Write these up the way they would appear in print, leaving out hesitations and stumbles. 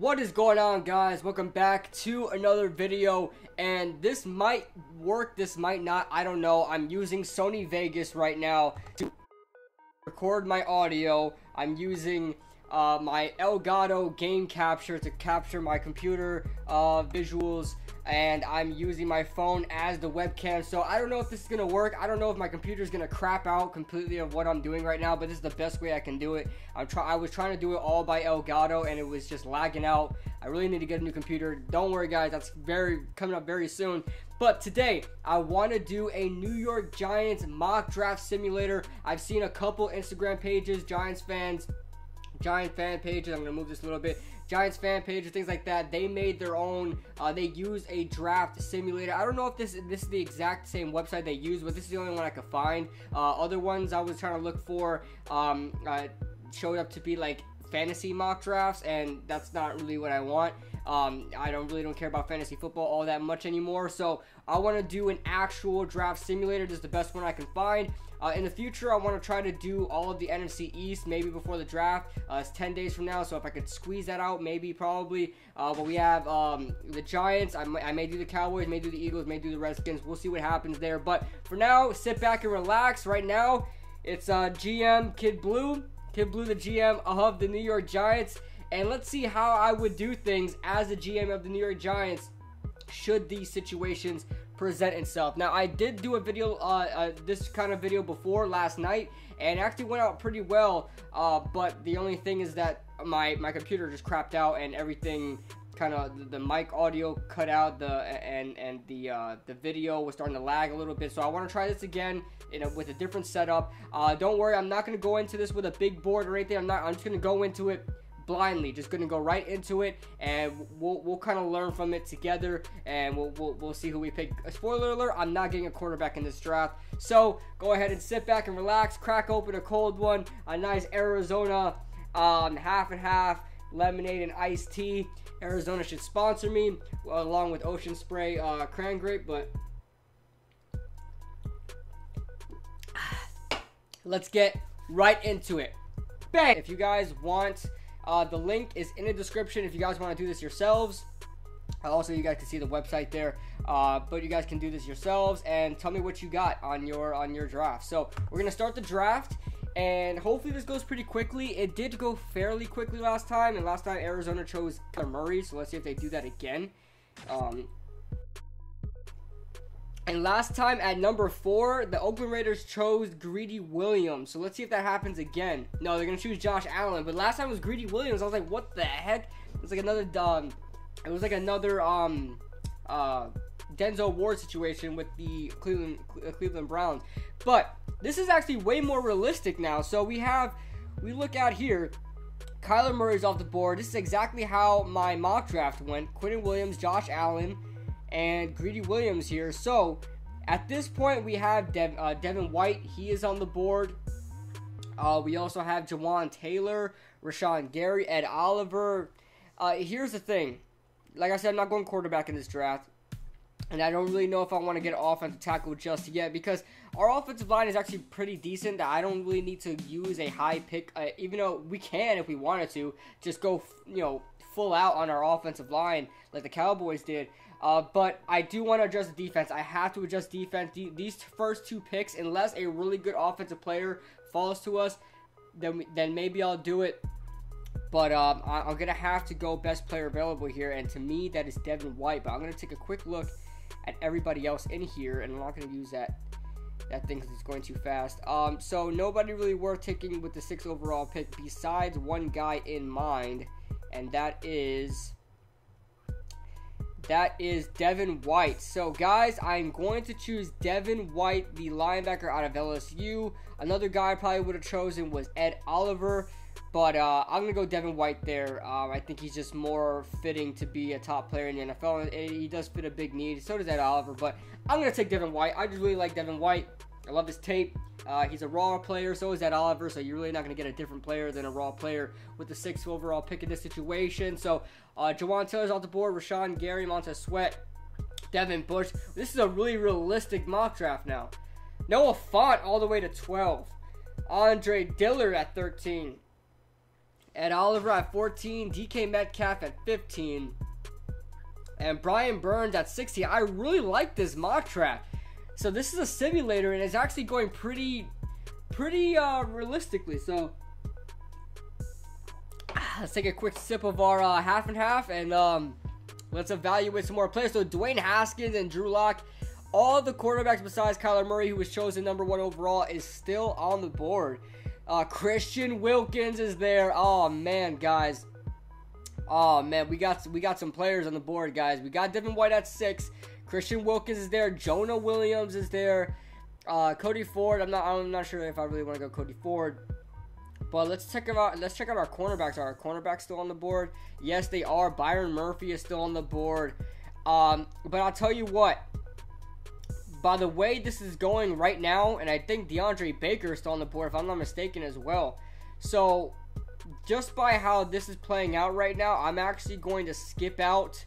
What is going on, guys? Welcome back to another video, and this might work, this might not, I don't know. I'm using Sony Vegas right now to record my audio. I'm using my Elgato game capture to capture my computer visuals, and I'm using my phone as the webcam. So I don't know if this is gonna work. I don't know if my computer is gonna crap out completely of what I'm doing right now, but this is the best way I can do it. I was trying to do it all by Elgato and it was just lagging out. I really need to get a new computer. Don't worry, guys, that's coming up very soon. But today I want to do a New York Giants mock draft simulator. I've seen a couple Instagram pages, Giant fan pages. I'm gonna move this a little bit. Giants fan pages, things like that. They made their own. They use a draft simulator. I don't know if this is the exact same website they use, but this is the only one I could find. Other ones I was trying to look for showed up to be like fantasy mock drafts, and that's not really what I want. I don't care about fantasy football all that much anymore, so I want to do an actual draft simulator. This is the best one I can find. In the future, I want to try to do all of the NFC East, maybe before the draft. It's 10 days from now, so if I could squeeze that out, maybe, probably. But we have the Giants. I may do the Cowboys, may do the Eagles, may do the Redskins. We'll see what happens there. But for now, sit back and relax. Right now, it's GM Kid Blue. Kid Blue, the GM of the New York Giants. And let's see how I would do things as the GM of the New York Giants should these situations present itself. Now, I did do a video, this kind of video before last night, and it actually went out pretty well, but the only thing is that my computer just crapped out and everything kind of, the mic audio cut out, the video was starting to lag a little bit. So I want to try this again with a different setup. Don't worry, I'm not going to go into this with a big board or anything. I'm just going to go into it blindly, just gonna go right into it, and we'll kind of learn from it together, and we'll see who we pick. Spoiler alert, I'm not getting a quarterback in this draft, so go ahead and sit back and relax, crack open a cold one, a nice Arizona half and half lemonade and iced tea. Arizona should sponsor me along with Ocean Spray cran grape, but let's get right into it. Bang! If you guys want, the link is in the description if you guys want to do this yourselves. Also, you guys can see the website there, but you guys can do this yourselves and tell me what you got on your draft. So we're gonna start the draft, and hopefully this goes pretty quickly. It did go fairly quickly last time, and last time Arizona chose Kyler Murray, so let's see if they do that again. And last time at number 4, the Oakland Raiders chose Greedy Williams. So let's see if that happens again. No, they're going to choose Josh Allen. But last time it was Greedy Williams. I was like, what the heck? It was like another Denzel Ward situation with the Cleveland Browns. But this is actually way more realistic now. So we look out here. Kyler Murray's off the board. This is exactly how my mock draft went. Quinnen Williams, Josh Allen, and Greedy Williams here. So at this point we have Devin White. He is on the board. We also have Jawan Taylor, Rashawn Gary, Ed Oliver. Here's the thing, like I said, I'm not going quarterback in this draft, and I don't really know if I want to get an offensive tackle just yet, because our offensive line is actually pretty decent. That I don't really need to use a high pick, even though we can, if we wanted to, just go full out on our offensive line like the Cowboys did. But I do want to adjust the defense. I have to adjust defense. These first 2 picks, unless a really good offensive player falls to us, then maybe I'll do it. But I'm going to have to go best player available here, and to me, that is Devin White. But I'm going to take a quick look at everybody else in here, and I'm not going to use that thing because it's going too fast. So nobody really worth taking with the 6th overall pick besides one guy in mind, and that is Devin White. So guys, I'm going to choose Devin White, the linebacker out of LSU. Another guy I probably would have chosen was Ed Oliver, but I'm going to go Devin White there. I think he's just more fitting to be a top player in the NFL, and he does fit a big need. So does Ed Oliver, but I'm going to take Devin White. I just really like Devin White. I love his tape. He's a raw player, so is Ed Oliver, so you're really not going to get a different player than a raw player with the 6th overall pick in this situation. So, Jawan Taylor's off the board, Rashawn Gary, Montez Sweat, Devin Bush. This is a really realistic mock draft now. Noah Fant all the way to 12. Andre Dillard at 13. Ed Oliver at 14, DK Metcalf at 15, and Brian Burns at 16. I really like this mock draft. So this is a simulator, and it's actually going pretty realistically. So let's take a quick sip of our half and half, and let's evaluate some more players. So Dwayne Haskins and Drew Lock, all the quarterbacks besides Kyler Murray, who was chosen #1 overall, is still on the board. Christian Wilkins is there. Oh man, guys. Oh man, we got some players on the board, guys. We got Devin White at 6. Christian Wilkins is there. Jonah Williams is there. Cody Ford. I'm not sure if I really want to go Cody Ford. But let's check out our cornerbacks. Are our cornerbacks still on the board? Yes, they are. Byron Murphy is still on the board. But I'll tell you what. By the way this is going right now, and I think DeAndre Baker is still on the board, if I'm not mistaken, as well. So just by how this is playing out right now, I'm actually going to skip out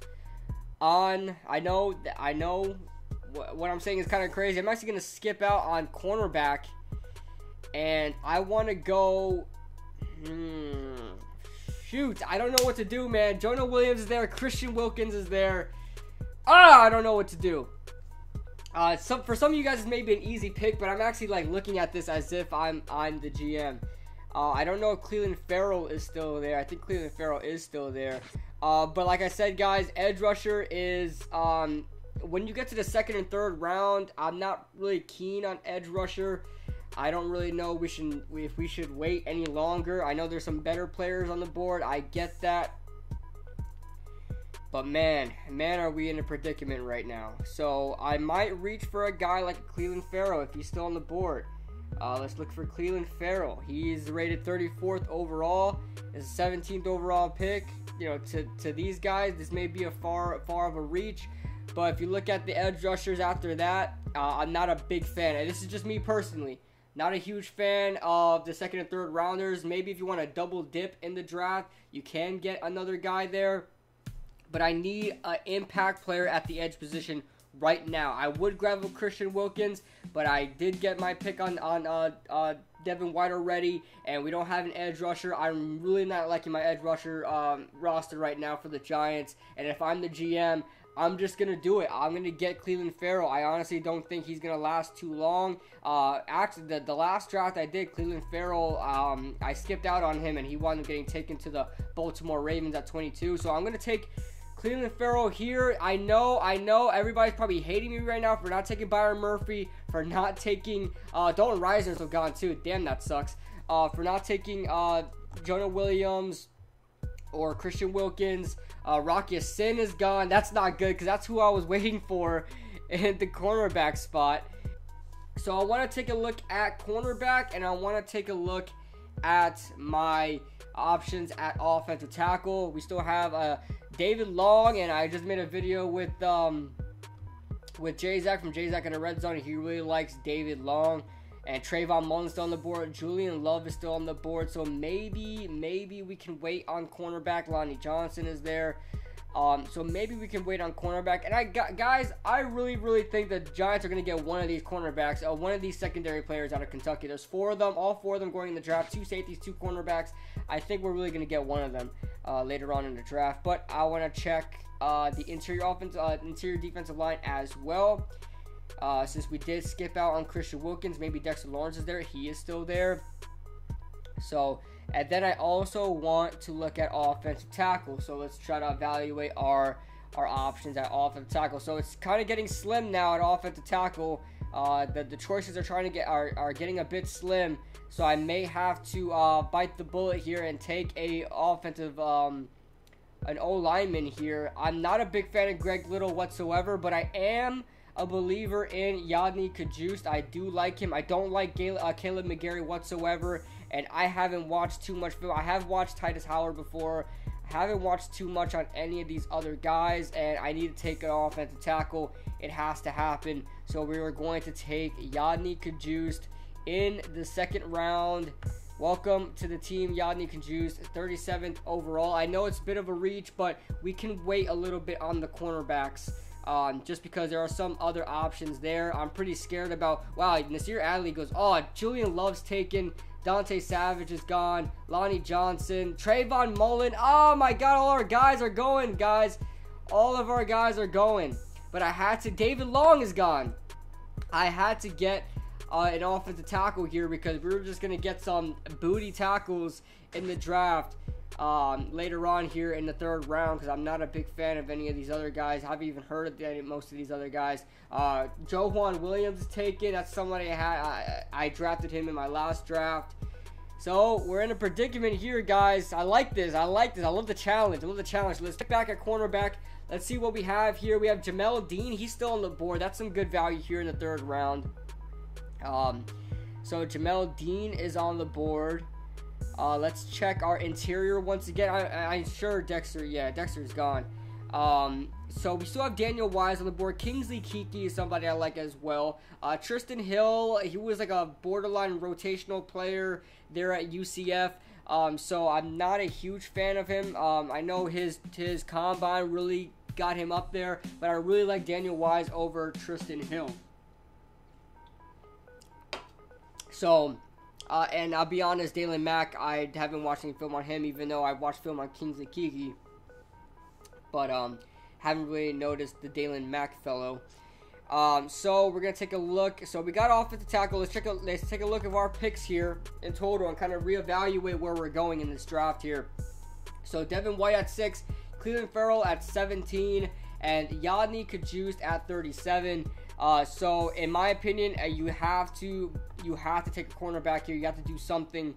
on. I know what I'm saying is kind of crazy. I'm actually going to skip out on cornerback, and I want to go. Shoot, I don't know what to do, man. Jonah Williams is there. Christian Wilkins is there. I don't know what to do. For some of you guys, this may be an easy pick, but I'm actually like looking at this as if I'm the GM. I don't know if Clelin Ferrell is still there. I think Clelin Ferrell is still there. But like I said, guys, edge rusher is when you get to the 2nd and 3rd round, I'm not really keen on edge rusher. I don't really know if we should wait any longer. I know there's some better players on the board. I get that. But man, are we in a predicament right now. So I might reach for a guy like Clelin Ferrell if he's still on the board. Let's look for Clelin Ferrell. He's rated 34th overall. It's a 17th overall pick. You know, to these guys, this may be a far of a reach. But if you look at the edge rushers after that, I'm not a big fan. And this is just me personally. Not a huge fan of the 2nd and 3rd rounders. Maybe if you want to double dip in the draft, you can get another guy there. But I need an impact player at the edge position right now. I would grab a Christian Wilkins, but I did get my pick on Devin White already, and we don't have an edge rusher. I'm really not liking my edge rusher roster right now for the Giants, and if I'm the GM, I'm just going to do it. I'm going to get Clelin Ferrell. I honestly don't think he's going to last too long. Actually, the last draft I did, Clelin Ferrell, I skipped out on him, and he wound up getting taken to the Baltimore Ravens at 22, so I'm going to take Clelin Ferrell here. I know, everybody's probably hating me right now for not taking Byron Murphy, for not taking, Dalton Reisner's gone too, damn that sucks, for not taking, Jonah Williams, or Christian Wilkins. Rocky Sin is gone. That's not good, because that's who I was waiting for in the cornerback spot. So I want to take a look at cornerback, and I want to take a look at my options at offensive tackle. We still have David Long, and I just made a video with Jay-Zach from Jay-Zach in the Red Zone. He really likes David Long. And Trayvon Mullen's still on the board. Julian Love is still on the board. So maybe we can wait on cornerback. Lonnie Johnson is there. So maybe we can wait on cornerback. And guys, I really think the Giants are going to get one of these cornerbacks, one of these secondary players out of Kentucky. There's 4 of them, all 4 of them going in the draft. 2 safeties, 2 cornerbacks. I think we're really going to get one of them later on in the draft. But I want to check the interior defensive line as well. Since we did skip out on Christian Wilkins, maybe Dexter Lawrence is there. He is still there. So, and then I also want to look at offensive tackle. So let's try to evaluate our options at offensive tackle. So it's kind of getting slim now at offensive tackle. The choices are getting a bit slim. So I may have to bite the bullet here and take a offensive an O-lineman here. I'm not a big fan of Greg Little whatsoever, but I am a believer in Yodny Cajuste. I do like him. I don't like Caleb McGarry whatsoever, and I haven't watched too much film. I have watched Titus Howard before. I haven't watched too much on any of these other guys, and I need to take an offensive tackle. It has to happen. So we are going to take Yodny Cajuste in the 2nd round. Welcome to the team, Yodny Cajuste, 37th overall. I know it's a bit of a reach, but we can wait a little bit on the cornerbacks. just because there are some other options there. I'm pretty scared about, wow, Nasir Adderley goes, oh, Julian Love's taken, Dante Savage is gone, Lonnie Johnson, Trayvon Mullen, oh my god, all our guys are going, guys. All of our guys are going. But I had to, David Long is gone. I had to get an offensive tackle here because we were just going to get some booty tackles in the draft later on here in the 3rd round, because I'm not a big fan of any of these other guys. I haven't even heard of most of these other guys. Joejuan Williams is taken. That's somebody I drafted him in my last draft. So we're in a predicament here, guys. I like this. I love the challenge. Let's get back at cornerback. Let's see what we have here. We have Jamel Dean. He's still on the board. That's some good value here in the 3rd round. So Jamel Dean is on the board. Let's check our interior once again. I'm sure Dexter, yeah, Dexter's gone. So we still have Daniel Wise on the board. Kingsley Keke is somebody I like as well. Tristan Hill, he was like a borderline rotational player there at UCF. So I'm not a huge fan of him. I know his combine really got him up there, but I really like Daniel Wise over Tristan Hill. So, and I'll be honest, Dalen Mack, I haven't watched any film on him, even though I watched film on Kingsley Keke. But, haven't really noticed the Dalen Mack fellow. So we're gonna take a look. So we got offensive tackle. Let's take a look at our picks here in total and kind of reevaluate where we're going in this draft here. So Devin White at 6, Cleveland Farrell at 17, and Yadni Kajust at 37. So in my opinion, you have to take a cornerback here. You have to do something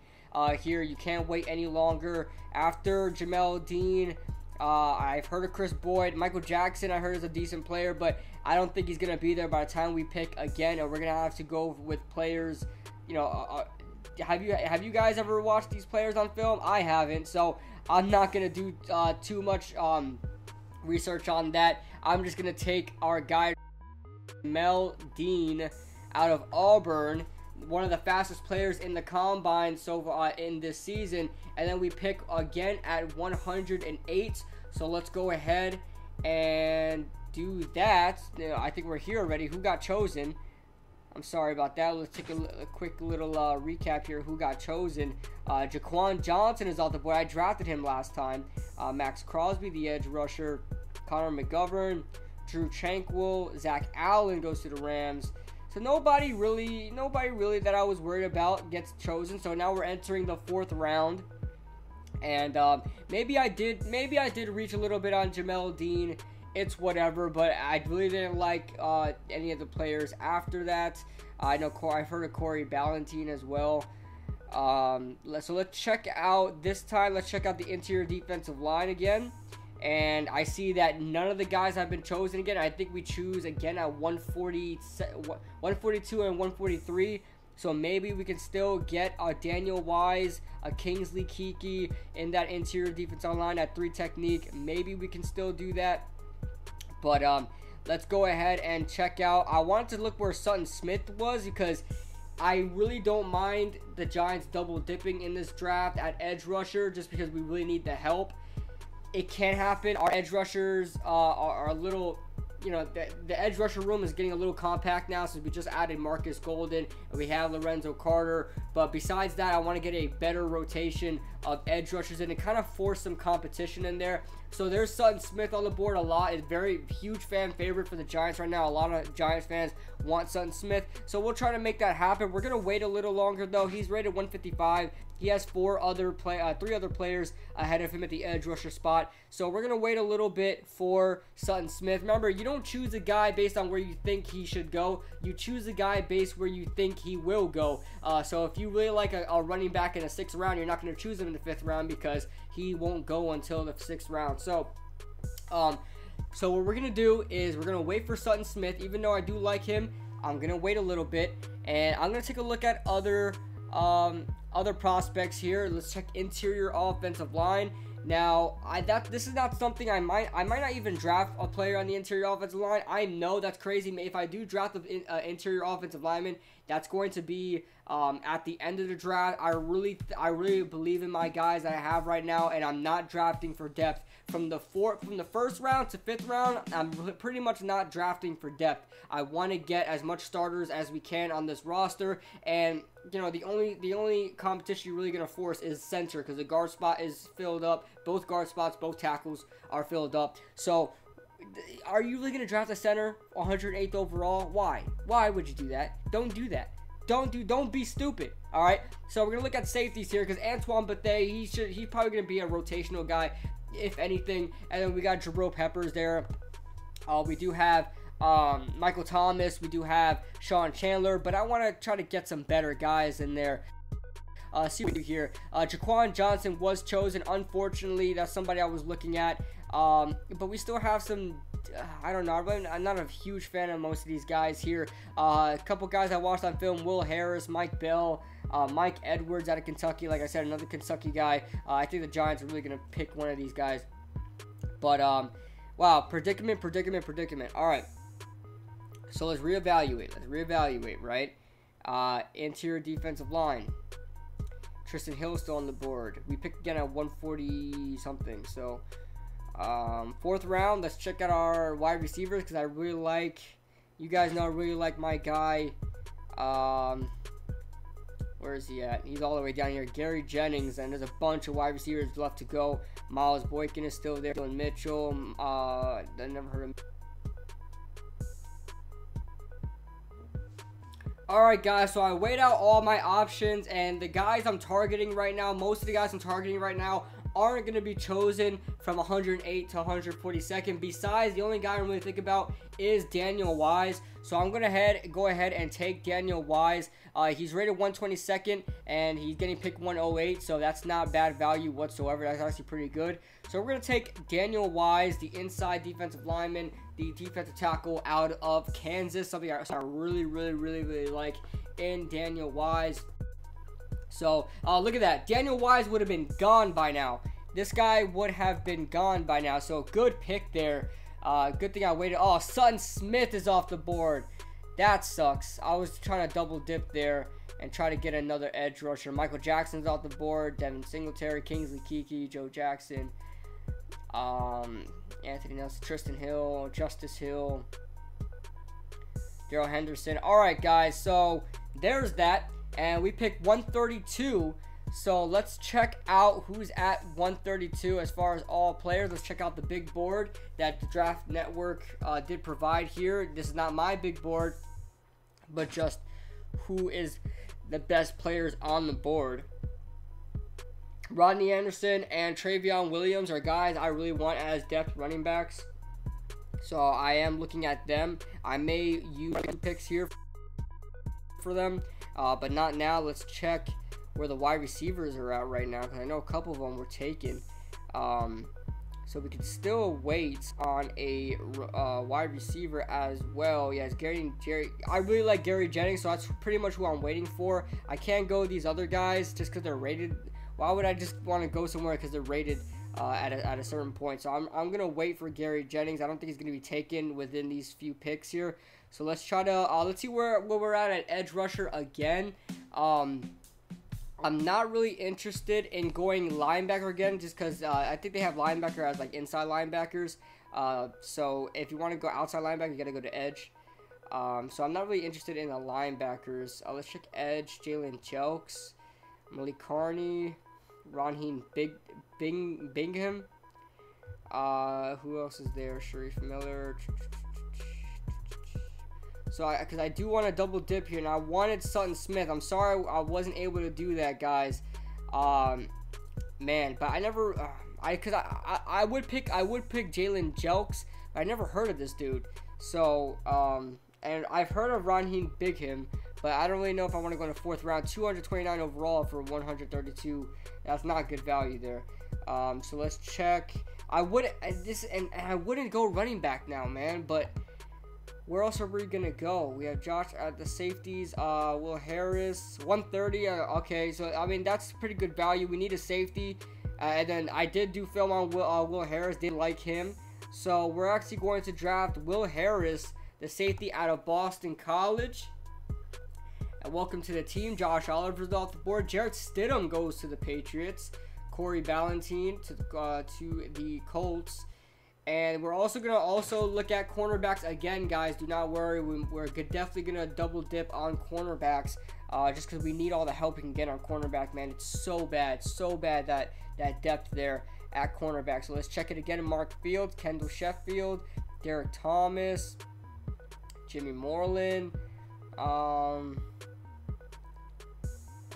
here. You can't wait any longer. After Jamel Dean, I've heard of Chris Boyd. Michael Jackson, I heard, is a decent player, but I don't think he's going to be there by the time we pick again, and we're going to have to go with players, you know, have you guys ever watched these players on film? I haven't, so I'm not going to do too much research on that. I'm just going to take our guy, Mel Dean, out of Auburn, one of the fastest players in the combine so far in this season, and then we pick again at 108. So let's go ahead and do that. I think we're here already. Who got chosen? I'm sorry about that. Let's take a quick little recap here. Who got chosen? Jaquan Johnson is off the board. I drafted him last time. Max Crosby, the edge rusher. Connor McGovern, Drew Tranquill, Zach Allen goes to the Rams. So nobody really that I was worried about gets chosen. So now we're entering the 4th round, and maybe I did reach a little bit on Jamel Dean. It's whatever, but I really didn't like any of the players after that. I know I've heard of Corey Ballentine as well. So let's check out this time. Let's check out the interior defensive line again. And I see that none of the guys have been chosen again. I think we choose again at 142 and 143. So maybe we can still get a Daniel Wise, a Kingsley Keke in that interior defensive line at 3 technique. Maybe we can still do that. But let's go ahead and check out. I wanted to look where Sutton Smith was because I really don't mind the Giants double dipping in this draft at edge rusher just because we really need the help. It can happen. Our edge rushers are a little, you know, the edge rusher room is getting a little compact now since we just added Marcus Golden and we have Lorenzo Carter. But besides that, I want to get a better rotation of edge rushers in and kind of force some competition in there. So there's Sutton Smith on the board a lot. It's very huge fan favorite for the Giants right now. A lot of Giants fans want Sutton Smith. So we'll try to make that happen. We're going to wait a little longer though. He's rated 155. He has 3 other players ahead of him at the edge rusher spot. So we're going to wait a little bit for Sutton Smith. Remember, you don't choose a guy based on where you think he should go. You choose a guy based where you think he will go. So if you really like a running back in the 6th round, you're not going to choose him in the 5th round because he won't go until the 6th round. So what we're going to do is we're going to wait for Sutton Smith. Even though I do like him, I'm going to wait a little bit. And I'm going to take a look at other prospects here. Let's check interior offensive line. Now, this is not something I might not even draft a player on the interior offensive line. I know that's crazy. If I do draft the interior offensive lineman, that's going to be at the end of the draft. I really believe in my guys that I have right now, and I'm not drafting for depth. From the first round to 5th round, I'm pretty much not drafting for depth. I want to get as much starters as we can on this roster, and you know, the only competition you're really gonna force is center, because the guard spot is filled up. Both guard spots, both tackles are filled up. So, are you really gonna draft a center 108th overall? Why? Why would you do that? Don't do that. Don't be stupid. All right. So we're gonna look at safeties here, because Antoine Bethea, he's probably gonna be a rotational guy, if anything. And then we got Jabril Peppers there. We do have Michael Thomas. We do have Sean Chandler, but I want to try to get some better guys in there. See what we do here. Jaquan Johnson was chosen. Unfortunately, that's somebody I was looking at. But we still have some. I don't know. I'm not a huge fan of most of these guys here. A couple guys I watched on film: Will Harris, Mike Bell, Mike Edwards out of Kentucky. Like I said, another Kentucky guy. I think the Giants are really gonna pick one of these guys. But wow, predicament. All right. So let's reevaluate. Right. Interior defensive line. Tristan Hill still on the board. We picked again at 140 something. So 4th round, let's check out our wide receivers, because I really like, you guys know I really like my guy. Where is he at? He's all the way down here. Gary Jennings, and there's a bunch of wide receivers left to go. Miles Boykin is still there. Dylan Mitchell. I never heard of him. Alright guys, so I weighed out all my options, and the guys I'm targeting right now, most of the guys I'm targeting right now aren't going to be chosen from 108 to 142nd. Besides, the only guy I'm really thinking about is Daniel Wise. So I'm going to go ahead and take Daniel Wise. He's rated 122nd, and he's getting picked 108, so that's not bad value whatsoever. That's actually pretty good. So we're going to take Daniel Wise, the inside defensive lineman, the defensive tackle out of Kansas. Something I really like in Daniel Wise. So, look at that. Daniel Wise would have been gone by now. This guy would have been gone by now. So, good pick there. Good thing I waited. Oh, Sutton Smith is off the board. That sucks. I was trying to double dip there and try to get another edge rusher. Michael Jackson's off the board. Devin Singletary, Kingsley Keke, Joe Jackson, Anthony Nelson, Tristan Hill, Justice Hill, Darrell Henderson. Alright, guys. So, there's that. And we picked 132. So let's check out who's at 132 as far as all players. Let's check out the big board that the Draft Network did provide here. This is not my big board, but just who is the best players on the board. Rodney Anderson and Travion Williams are guys I really want as depth running backs. So I am looking at them. I may use picks here for them. But not now. Let's check where the wide receivers are at right now, because I know a couple of them were taken. So we can still wait on a wide receiver as well. Yes, Jerry. I really like Gary Jennings, so that's pretty much who I'm waiting for. I can't go these other guys just because they're rated. Why would I just want to go somewhere because they're rated at a certain point? So I'm gonna wait for Gary Jennings. I don't think he's gonna be taken within these few picks here. So let's try to let's see where we're at edge rusher again. I'm not really interested in going linebacker again, just because I think they have linebacker as like inside linebackers. So if you want to go outside linebacker, you gotta go to edge. So I'm not really interested in the linebackers. Let's check edge. Jalen Jelks, Malik Carney, Ronheen Bingham. Who else is there? Sharif Miller. So, because I do want to double dip here, and I wanted Sutton Smith. I'm sorry I wasn't able to do that, guys. Man, but I never, I would pick Jalen Jelks, but I never heard of this dude. So, and I've heard of Ronheen Bingham, but I don't really know if I want to go in the 4th round. 229 overall for 132. That's not good value there. So let's check. I wouldn't go running back now, man, but where else are we gonna go? We have Josh at the safeties. Will Harris, 130. Okay, so I mean that's pretty good value. We need a safety, and then I did do film on Will Harris. Did like him, so we're actually going to draft Will Harris, the safety out of Boston College. And welcome to the team. Josh Oliver's off the board. Jarrett Stidham goes to the Patriots. Corey Ballentine to the Colts. And we're also going to look at cornerbacks again, guys. Do not worry. We're definitely going to double dip on cornerbacks just because we need all the help we can get on cornerback, man. It's so bad that depth there at cornerback. So let's check it again. Mark Fields, Kendall Sheffield, Derek Thomas, Jimmy Moreland.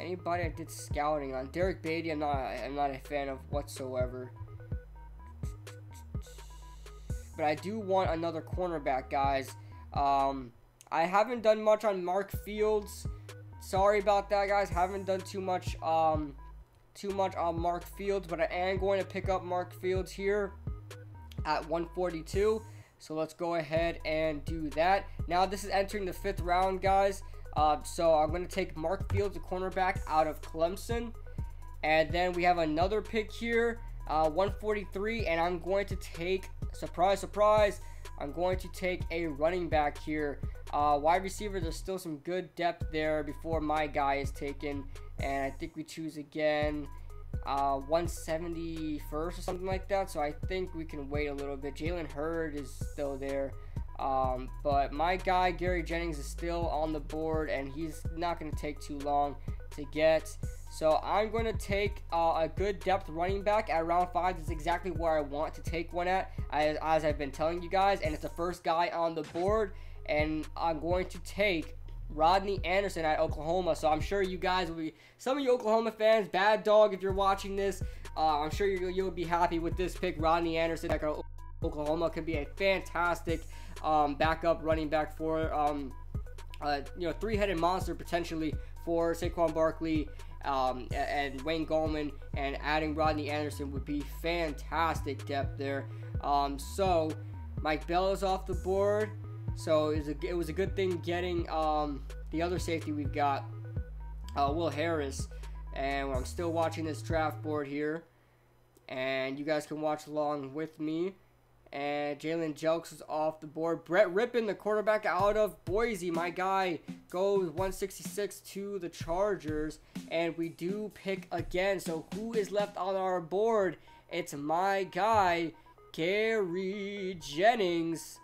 Anybody I did scouting on? Derek Beatty, I'm not a fan of whatsoever. But I do want another cornerback, guys. I haven't done much on Mark Fields. Sorry about that, guys. Haven't done too much on Mark Fields, but I am going to pick up Mark Fields here at 142. So let's go ahead and do that. Now this is entering the 5th round, guys. So I'm going to take Mark Fields, a cornerback, out of Clemson. And then we have another pick here, 143, and I'm going to take, surprise, surprise, I'm going to take a running back here. Wide receiver, there's still some good depth there before my guy is taken. And I think we choose again 171st or something like that. So I think we can wait a little bit. Jalen Hurd is still there. But my guy, Gary Jennings, is still on the board, and he's not going to take too long to get. So I'm going to take a good depth running back at round 5. This is exactly where I want to take one at, as I've been telling you guys. And it's the first guy on the board. And I'm going to take Rodney Anderson at Oklahoma. So I'm sure you guys will be, some of you Oklahoma fans, Bad Dog, if you're watching this, I'm sure you'll be happy with this pick. Rodney Anderson at Oklahoma can be a fantastic backup running back for, three-headed monster potentially for Saquon Barkley and Wayne Gallman, and adding Rodney Anderson would be fantastic depth there. So Mike Bell is off the board. So it was a good thing getting the other safety we've got, Will Harris. And I'm still watching this draft board here, and you guys can watch along with me. And Jalen Jelks is off the board. Brett Rippon, the quarterback out of Boise, my guy, goes 166 to the Chargers. And we do pick again. So who is left on our board? It's my guy, Gary Jennings.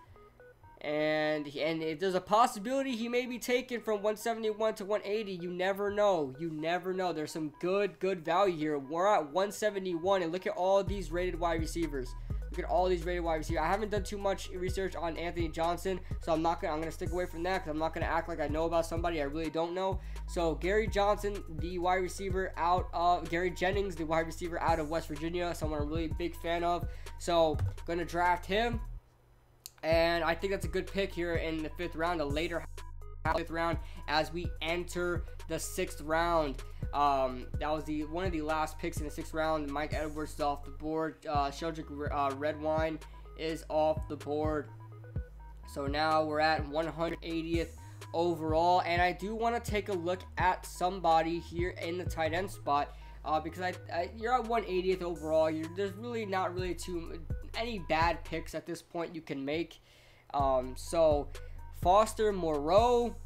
And there's a possibility he may be taken from 171 to 180. You never know. You never know. There's some good value here. We're at 171, and look at all these rated wide receivers. Look at all these rated wide receivers. I haven't done too much research on Anthony Johnson, so I'm gonna stick away from that because I'm not gonna act like I know about somebody I really don't know. So Gary Johnson, the wide receiver out of Gary Jennings, the wide receiver out of West Virginia, someone I'm really big fan of. So gonna draft him. And I think that's a good pick here in the 5th round, a later 5th round, as we enter the 6th round. That was one of the last picks in the 6th round. Mike Edwards is off the board. Sheldrick Redwine is off the board. So now we're at 180th overall, and I do want to take a look at somebody here in the tight end spot, because you're at 180th overall. There's really not too any bad picks at this point you can make. So Foster Moreau,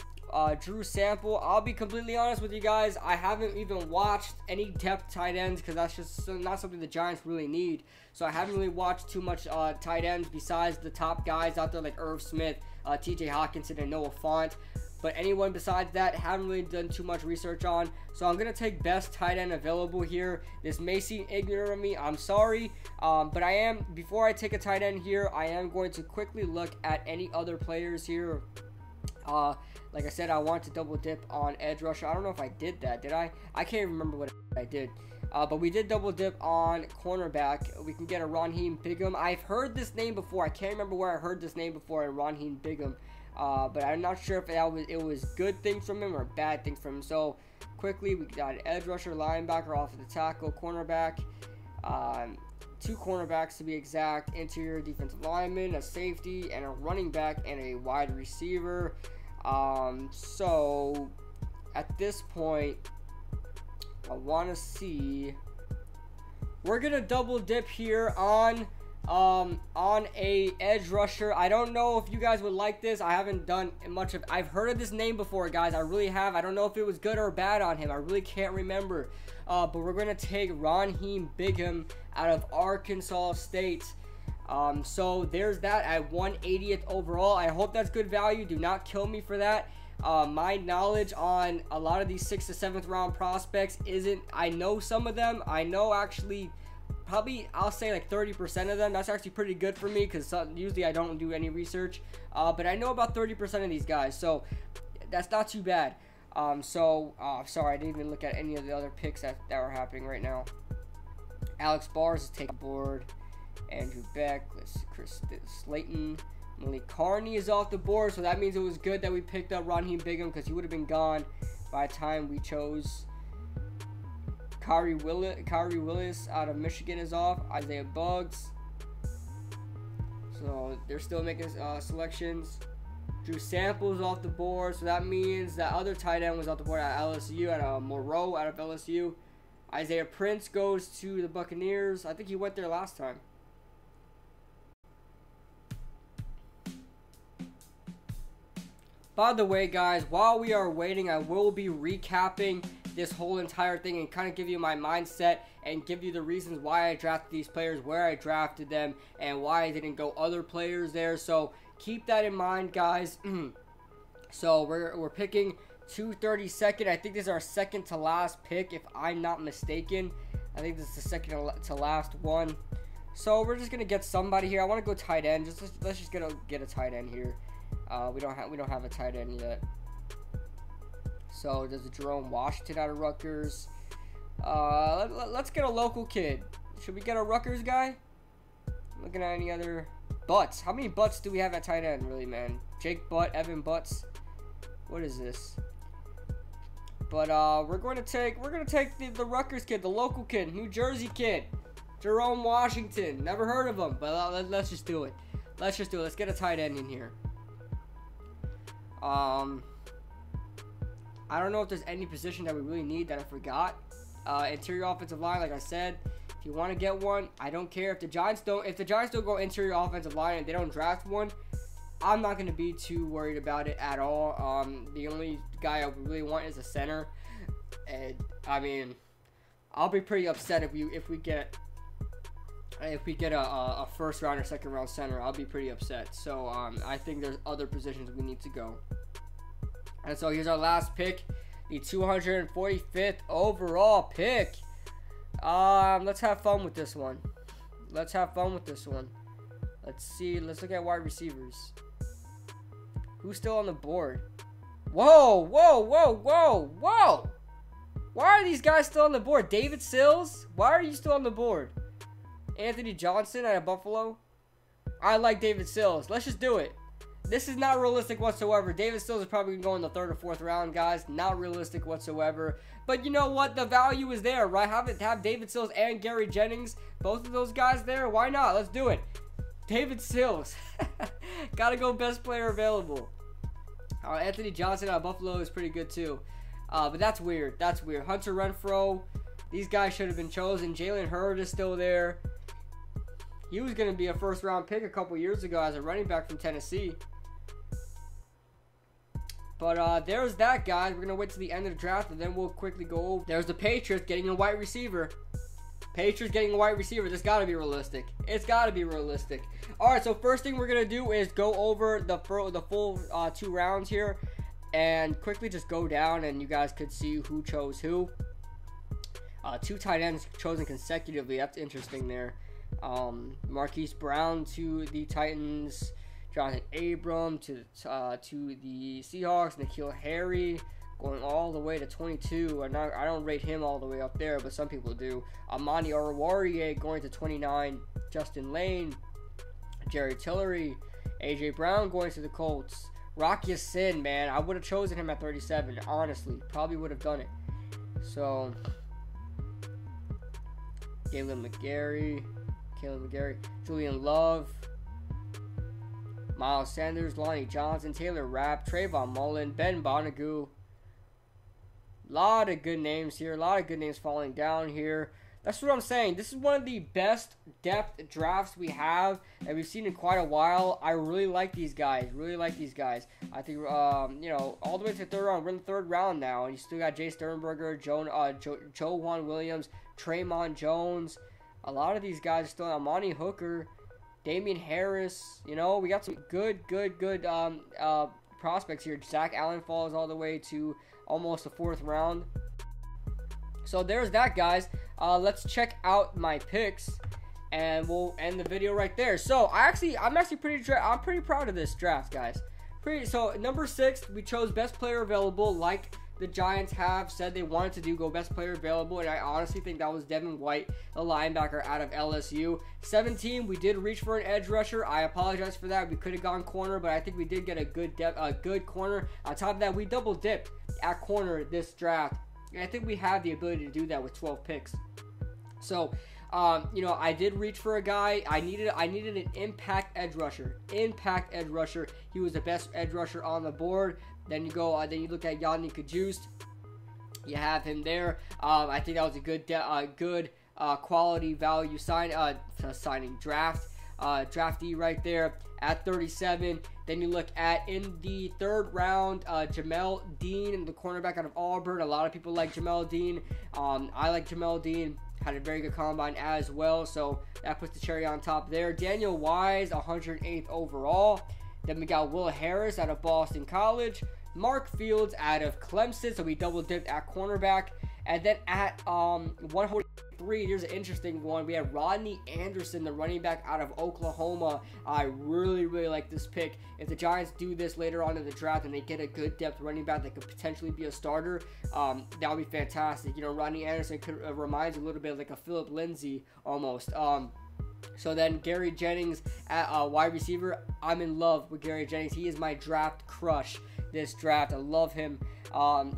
Drew Sample. I'll be completely honest with you guys, I haven't even watched any depth tight ends because that's just not something the Giants really need. So I haven't really watched too much tight ends besides the top guys out there like Irv Smith, TJ Hawkinson, and Noah Fant. But anyone besides that, haven't really done too much research on. So I'm going to take best tight end available here. This may seem ignorant of me. I'm sorry. But before I take a tight end here, I am going to quickly look at any other players here. Like I said, I want to double dip on edge rusher. I don't know if I did that. Did I? I can't remember what I did. But we did double dip on cornerback. We can get a Raheem Bigham. I've heard this name before. I can't remember where I heard this name before, in Raheem Bigham. But I'm not sure if it was good things from him or bad things from him. So quickly, we got an edge rusher, linebacker, offensive tackle, cornerback, 2 cornerbacks to be exact, interior defensive lineman, a safety, and a running back, and a wide receiver. So at this point, I want to see. We're gonna double dip here on on a edge rusher. I don't know if you guys would like this. I haven't done much of. I've heard of this name before, guys. I really have. I don't know if it was good or bad on him. I really can't remember. But we're gonna take Raheem Bigham out of Arkansas State. So there's that at 180th overall. I hope that's good value. Do not kill me for that. My knowledge on a lot of these 6th to 7th round prospects isn't. I know some of them. I know actually probably I'll say like 30% of them. That's actually pretty good for me because usually I don't do any research. But I know about 30% of these guys, so that's not too bad. Sorry, I didn't even look at any of the other picks that are happening right now. Alex Bars is taking board. Andrew Beck, Chris Slayton, Malik Carney is off the board, so that means it was good that we picked up Raheem Bigham because he would have been gone by the time we chose. Kyrie Willis out of Michigan is off. Isaiah Buggs. So they're still making selections. Drew Samples off the board, so that means that other tight end was off the board at LSU, at Moreau out of LSU. Isaiah Prince goes to the Buccaneers. I think he went there last time. By the way, guys, while we are waiting, I will be recapping this whole entire thing and kind of give you my mindset and give you the reasons why I drafted these players, where I drafted them, and why I didn't go other players there. So keep that in mind, guys. So we're picking 232nd. I think this is our second to last pick, if I'm not mistaken. I think this is the second to last one. So we're just gonna get somebody here. I want to go tight end. Let's just get a tight end here. We don't have a tight end yet. So there's a Jerome Washington out of Rutgers. Let's get a local kid. Should we get a Rutgers guy? Looking at any other Butts. How many Butts do we have at tight end, really, man? Jake Butt, Evan Butts. What is this? But we're gonna take the Rutgers kid, the local kid, New Jersey kid, Jerome Washington. Never heard of him, but let's just do it. Let's get a tight end in here. I don't know if there's any position that we really need that I forgot. Interior offensive line, like I said, if you want to get one, I don't care. If the Giants don't go interior offensive line and they don't draft one, I'm not going to be too worried about it at all. The only guy I really want is a center, and I mean, I'll be pretty upset if we get a first round or second round center. I'll be pretty upset. So I think there's other positions we need to go. And so here's our last pick, the 245th overall pick. Let's have fun with this one. Let's see. Let's look at wide receivers. Who's still on the board? Whoa. Why are these guys still on the board? David Sills? Why are you still on the board? Anthony Johnson out of Buffalo? I like David Sills. Let's just do it. This is not realistic whatsoever. David Sills is probably going to go in the 3rd or 4th round, guys. Not realistic whatsoever. But you know what? The value is there, right? Have David Sills and Gary Jennings. Both of those guys there. Why not? Let's do it. David Sills. Gotta go best player available. Anthony Johnson out of Buffalo is pretty good too. But that's weird. Hunter Renfrow. These guys should have been chosen. Jalen Hurd is still there. He was going to be a 1st round pick a couple years ago as a running back from Tennessee. But there's that, guys. We're going to wait to the end of the draft, and then we'll quickly go over. There's the Patriots getting a wide receiver. This got to be realistic. It's got to be realistic. All right, so first thing we're going to do is go over the full 2 rounds here and quickly just go down, and you guys could see who chose who. 2 tight ends chosen consecutively. That's interesting there. Marquise Brown to the Titans, Jonathan Abram to the Seahawks, N'Keal Harry going all the way to 22. I don't rate him all the way up there, but some people do. Amani Oruwariye going to 29. Justin Lane, Jerry Tillery, AJ Brown going to the Colts. Rocky Sin, man, I would have chosen him at 37. Honestly, probably would have done it. So, Caleb McGarry, Julian Love, Miles Sanders, Lonnie Johnson, Taylor Rapp, Trayvon Mullen, Ben Bonnigu. Lot of good names here. A lot of good names falling down here. That's what I'm saying. This is one of the best depth drafts we have that we've seen in quite a while. I really like these guys. I think, you know, all the way to the third round. We're in the third round now, and you still got Jay Sternberger, Joe Juan Williams, Traymon Jones. A lot of these guys are still on. Amani Hooker, Damian Harris. You know, we got some good prospects here. Zach Allen falls all the way to almost the fourth round. So there's that, guys. Let's check out my picks, and we'll end the video right there. So I'm actually pretty proud of this draft, guys. So number 6, we chose best player available, like the Giants have said they wanted to do, go best player available, and I honestly think that was Devin White, the linebacker out of LSU. 17, we did reach for an edge rusher. I apologize for that. We could have gone corner, but I think we did get a good corner. On top of that, we double dipped at corner this draft. And I think we have the ability to do that with 12 picks. So, you know, I did reach for a guy. I needed an impact edge rusher. He was the best edge rusher on the board. Then you go, then you look at Yannick Kajust. You have him there. I think that was a good quality value signing draft. Draftee right there at 37. Then you look at, in the third round, Jamel Dean, the cornerback out of Auburn. A lot of people like Jamel Dean. I like Jamel Dean. Had a very good combine as well, so that puts the cherry on top there. Daniel Wise, 108th overall. Then we got Will Harris out of Boston College. Mark Fields out of Clemson, so we double dipped at cornerback. And then at 143, here's an interesting one. We have Rodney Anderson, the running back out of Oklahoma. I really like this pick. If the Giants do this later on in the draft and they get a good depth running back that could potentially be a starter, that would be fantastic. You know, Rodney Anderson reminds a little bit like a Philip Lindsay almost. So then Gary Jennings at wide receiver. I'm in love with Gary Jennings. He is my draft crush this draft. I love him.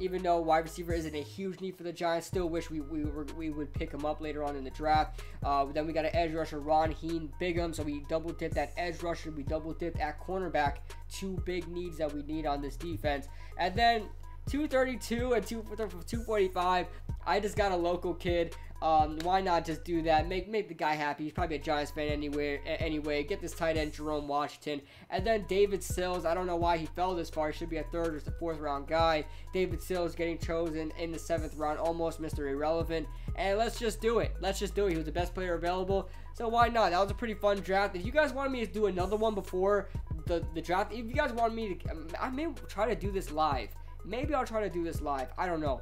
Even though wide receiver isn't a huge need for the Giants, still wish we would pick him up later on in the draft. Then we got an edge rusher, Ronheen Bigham, so we double dipped at edge rusher. We double dipped at cornerback. 2 big needs that we need on this defense. And then 232 and 245, I just got a local kid. Why not just do that? Make the guy happy. He's probably a Giants fan anyway. Get this tight end, Jerome Washington. And then David Sills. I don't know why he fell this far. He should be a 3rd or 4th round guy. David Sills getting chosen in the 7th round. Almost Mr. Irrelevant. And let's just do it. He was the best player available. So why not? That was a pretty fun draft. If you guys wanted me to do another one before the draft, if you guys want me to, I may try to do this live. Maybe I'll try to do this live. I don't know.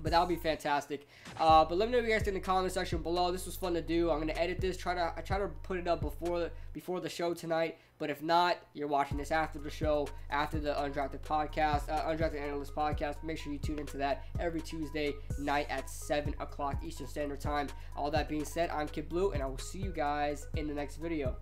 But that would be fantastic. But let me know what you guys think in the comment section below. This was fun to do. I'm going to edit this. Try to put it up before the show tonight. But if not, you're watching this after the show, after the Undrafted Podcast, Undrafted Analyst Podcast. Make sure you tune into that every Tuesday night at 7 o'clock Eastern Standard Time. All that being said, I'm Kid Blue, and I will see you guys in the next video.